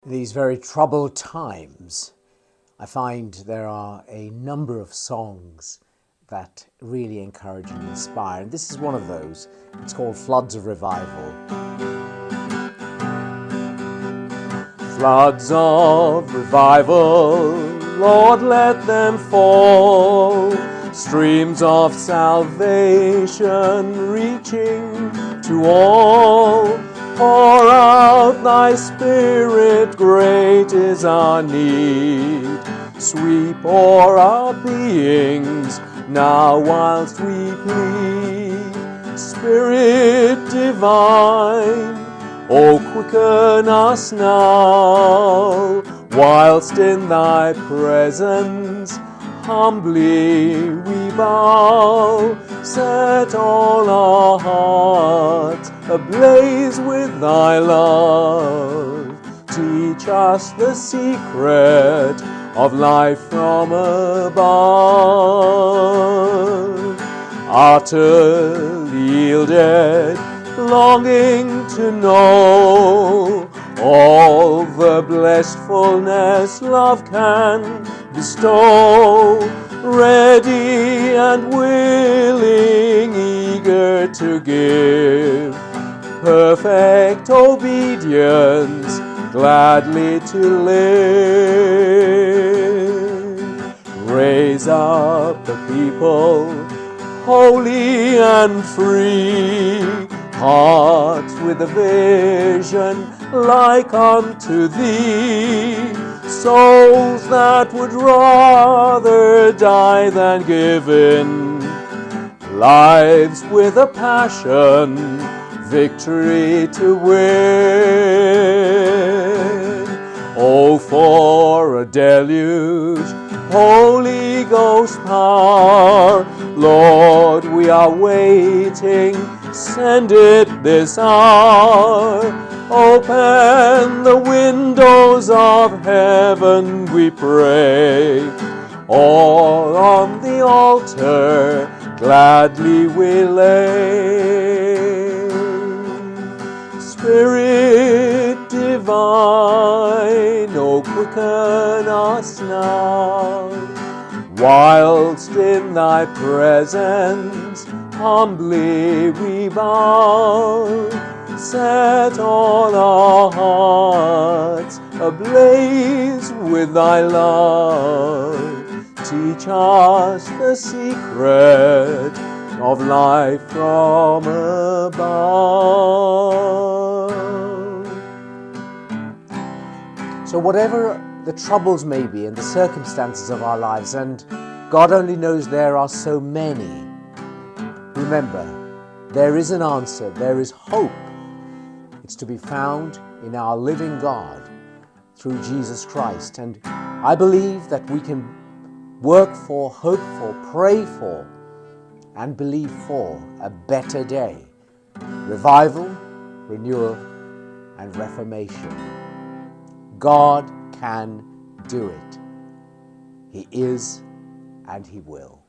In these very troubled times, I find there are a number of songs that really encourage and inspire, and this is one of those. It's called Floods of Revival. Floods of revival, Lord, let them fall. Streams of salvation reaching to all. Pour out thy Spirit, great is our need. Sweep o'er our beings now whilst we plead. Spirit divine, oh, quicken us now, whilst in thy presence humbly we bow. Set all our hearts ablaze with thy love. Teach us the secret of life from above. Utterly yielded, longing to know all the blessed fulness love can bestow. Ready and willing, eager to give perfect obedience, gladly to live. Raise up a people holy and free, hearts with a vision like unto thee, souls that would rather die than give in, lives with a passion, victory to win. Oh, for a deluge, Holy Ghost power, Lord, we are waiting, send it this hour. Open the windows of heaven, we pray. All on the altar, gladly we lay. Spirit divine, oh, quicken us now, whilst in thy presence humbly we bow. Set all our hearts ablaze with thy love. Teach us the secret of life from above. So whatever the troubles may be and the circumstances of our lives, and God only knows there are so many, remember, there is an answer, there is hope. It's to be found in our living God through Jesus Christ. And I believe that we can work for, hope for, pray for, and believe for a better day. Revival, renewal, and reformation. God can do it. He is and He will.